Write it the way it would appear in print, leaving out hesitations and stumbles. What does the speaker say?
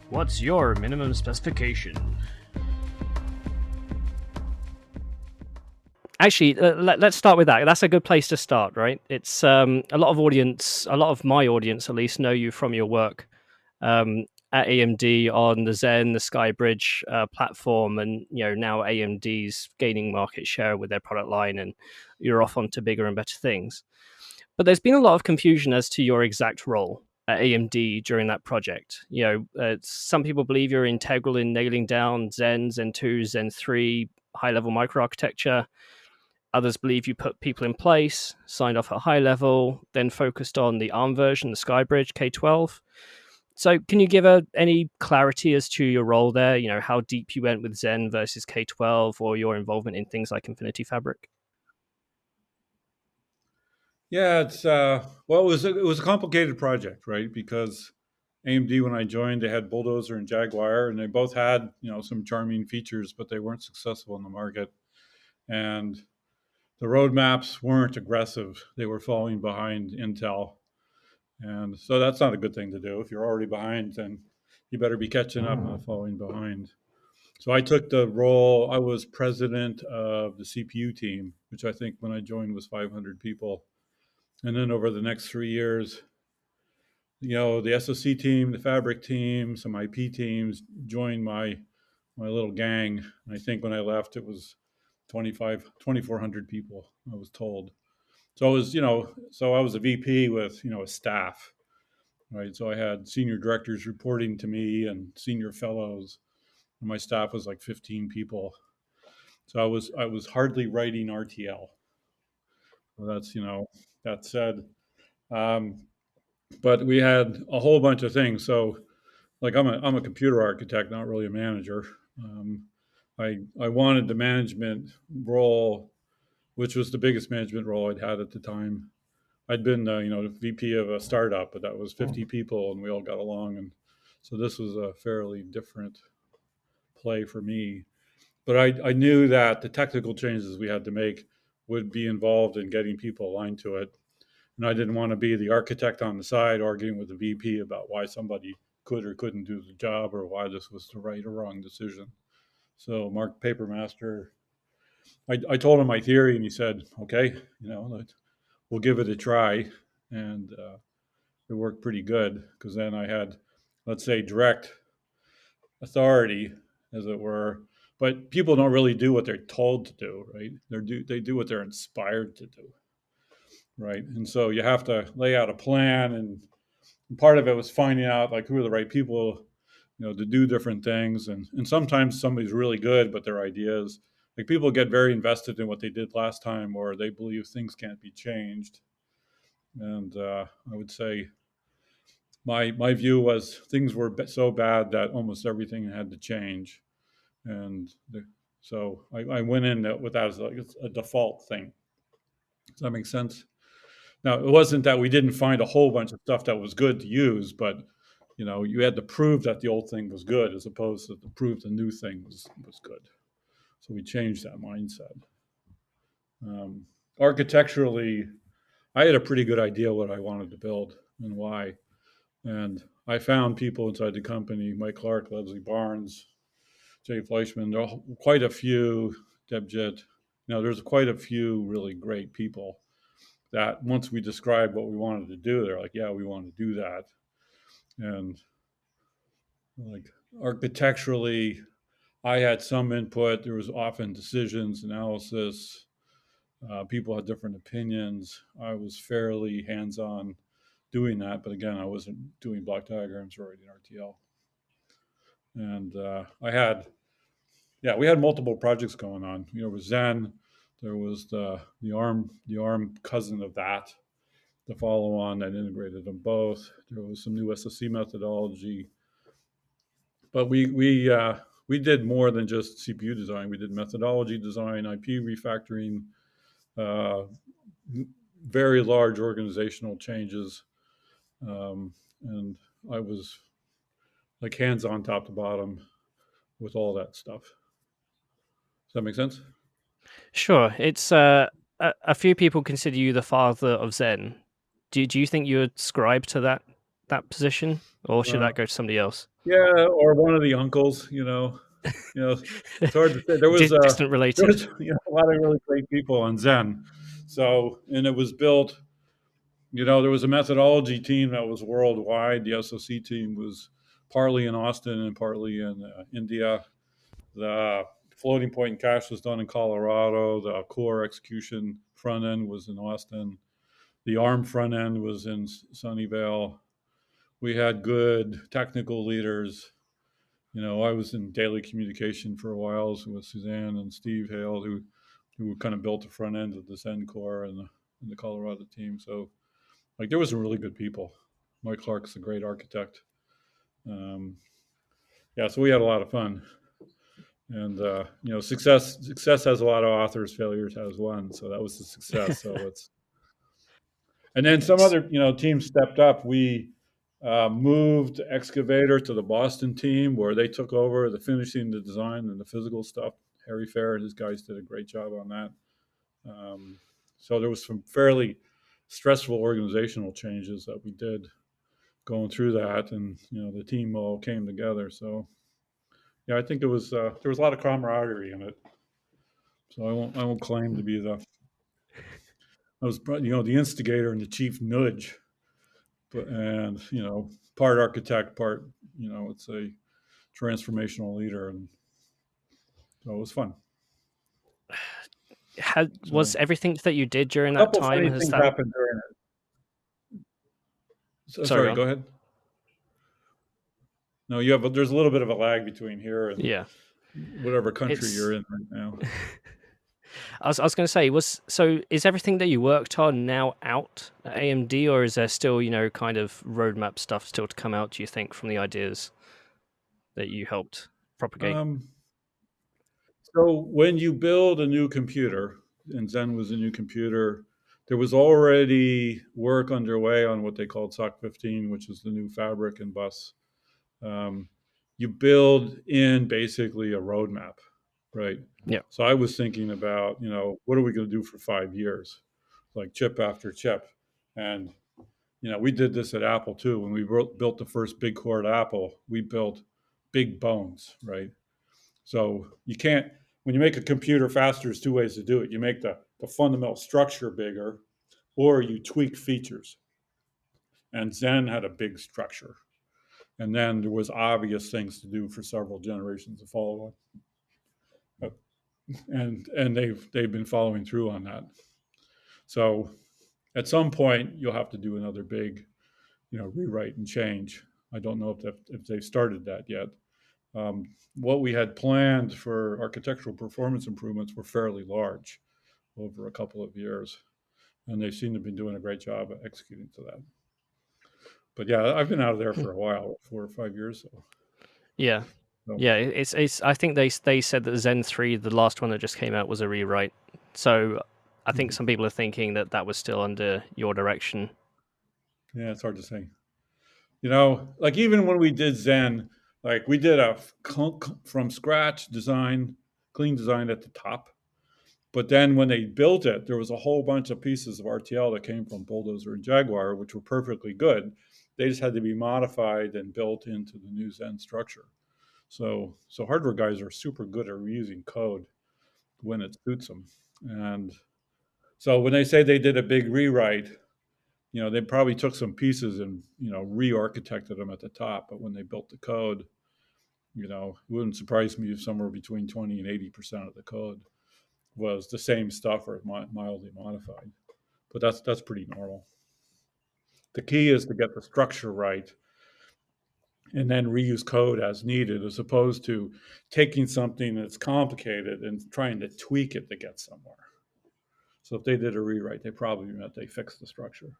What's your minimum specification? Actually, let's start with that. That's a good place to start, right? It's a lot of my audience at least, know you from your work at AMD on the Zen, the Skybridge platform, and now AMD's gaining market share with their product line, and you're off onto bigger and better things. But there's been a lot of confusion as to your exact role at AMD during that project. Some people believe you're integral in nailing down Zen, Zen 2, Zen 3 high level microarchitecture. Others believe you put people in place, signed off at high level, then focused on the ARM version, the Skybridge K12. So, can you give any clarity as to your role there? How deep you went with Zen versus K12, or your involvement in things like Infinity Fabric? Yeah, it's well, it was a complicated project, right? Because AMD, when I joined, they had Bulldozer and Jaguar, and they both had some charming features, but they weren't successful in the market, and the roadmaps weren't aggressive. They were falling behind Intel, and so that's not a good thing to do. If you're already behind, then you better be catching up, not falling behind. So I took the role. I was president of the CPU team, which I think when I joined was 500 people. And then over the next 3 years, the SoC team, the fabric team, some IP teams joined my little gang. And I think when I left, it was 2,400 people, I was told. So I was a VP with, a staff, right? So I had senior directors reporting to me and senior fellows. And my staff was like 15 people. So I was hardly writing RTL. So that said, um, but we had a whole bunch of things. So like I'm a computer architect, not really a manager. Um, I wanted the management role, which was the biggest management role I'd had at the time. I'd been the VP of a startup, but that was 50 people, and we all got along, and so this was a fairly different play for me. But I knew that the technical changes we had to make would be involved in getting people aligned to it. And I didn't want to be the architect on the side arguing with the VP about why somebody could or couldn't do the job or why this was the right or wrong decision. So Mark Papermaster, I told him my theory, and he said, "Okay, we'll give it a try." And it worked pretty good because then I had, let's say, direct authority, as it were. But people don't really do what they're told to do, right? They do what they're inspired to do, right? And so you have to lay out a plan, and part of it was finding out like who are the right people, to do different things. And sometimes somebody's really good, but their ideas, like people get very invested in what they did last time, or they believe things can't be changed. And I would say my view was things were so bad that almost everything had to change. And so I went in with that as like a default thing. Does that make sense? Now, it wasn't that we didn't find a whole bunch of stuff that was good to use, but you had to prove that the old thing was good as opposed to prove the new thing was good. So we changed that mindset. Architecturally, I had a pretty good idea what I wanted to build and why. And I found people inside the company, Mike Clark, Leslie Barnes, Jay Fleischman, there are quite a few, Debjet. There's quite a few really great people that once we described what we wanted to do, they're like, yeah, we want to do that. And like architecturally, I had some input. There was often decisions, analysis. People had different opinions. I was fairly hands-on doing that, but again, I wasn't doing block diagrams or writing RTL. And we had multiple projects going on. With Zen, there was the ARM cousin of that, the follow-on that integrated them both. There was some new SoC methodology, but we did more than just CPU design. We did methodology design, IP refactoring, uh, very large organizational changes, and I was like hands-on top to bottom with all that stuff. Does that make sense? Sure. It's a few people consider you the father of Zen. Do you think you ascribe to that that position, or should Uh, that go to somebody else? yeah, or one of the uncles. It's hard to say. Distant There relative. was a lot of really great people on Zen. So, and it was built. There was a methodology team that was worldwide. The SOC team was partly in Austin and partly in India. The floating point and cache was done in Colorado. The core execution front end was in Austin. The ARM front end was in Sunnyvale. We had good technical leaders. I was in daily communication for a while with Suzanne and Steve Hale, who kind of built the front end of the Zen core and the Colorado team. So, like, there was some really good people. Mike Clark's a great architect. Um, yeah, so we had a lot of fun. And success has a lot of authors, failures has one. So that was a success. So it's and then some other teams stepped up. We moved Excavator to the Boston team where they took over the finishing, the design, and the physical stuff. Harry Fair and his guys did a great job on that. So there was some fairly stressful organizational changes that we did going through that, and the team all came together. So yeah, I think it was there was a lot of camaraderie in it. So I won't claim to be I was the instigator and the chief nudge, but and part architect, part it's a transformational leader, and so it was fun. Was So everything that you did during a that couple time, funny has things that? happened during it. So, Sorry, go sorry, on. go ahead. No, there's a little bit of a lag between here and Yeah, whatever country you're it's. in right now. I was going to say, is everything that you worked on now out at AMD, or is there still kind of roadmap stuff still to come out? Do you think from the ideas that you helped propagate? Um, so when you build a new computer, and Zen was a new computer, there was already work underway on what they called SOC 15, which is the new fabric and bus. Um, you build in basically a roadmap, right? Yeah, So I was thinking about, what are we going to do for 5 years, like chip after chip, and we did this at Apple too. When we built the first big core at Apple, we built big bones, right? So you can't, when you make a computer faster, there's two ways to do it. You make the fundamental structure bigger, or you tweak features. And Zen had a big structure. And then there was obvious things to do for several generations to follow up. And they've been following through on that. So at some point you'll have to do another big, rewrite and change. I don't know if they've started that yet. What we had planned for architectural performance improvements were fairly large over a couple of years, and they seem to be doing a great job at executing to that. But yeah, I've been out of there Hmm. for a while, 4 or 5 years. yeah, So yeah. It's. I think they said that Zen 3, the last one that just came out, was a rewrite. So I think some people are thinking that that was still under your direction. yeah, it's hard to say. Like even when we did Zen, like we did a from scratch design, clean design at the top. But then when they built it, there was a whole bunch of pieces of RTL that came from Bulldozer and Jaguar, which were perfectly good. They just had to be modified and built into the new Zen structure. So hardware guys are super good at reusing code when it suits them. And so when they say they did a big rewrite, they probably took some pieces and re-architected them at the top. But when they built the code, it wouldn't surprise me if somewhere between 20 and 80% of the code was the same stuff or mildly modified. But that's pretty normal. The key is to get the structure right and then reuse code as needed, as opposed to taking something that's complicated and trying to tweak it to get somewhere. So if they did a rewrite, they probably meant they fixed the structure.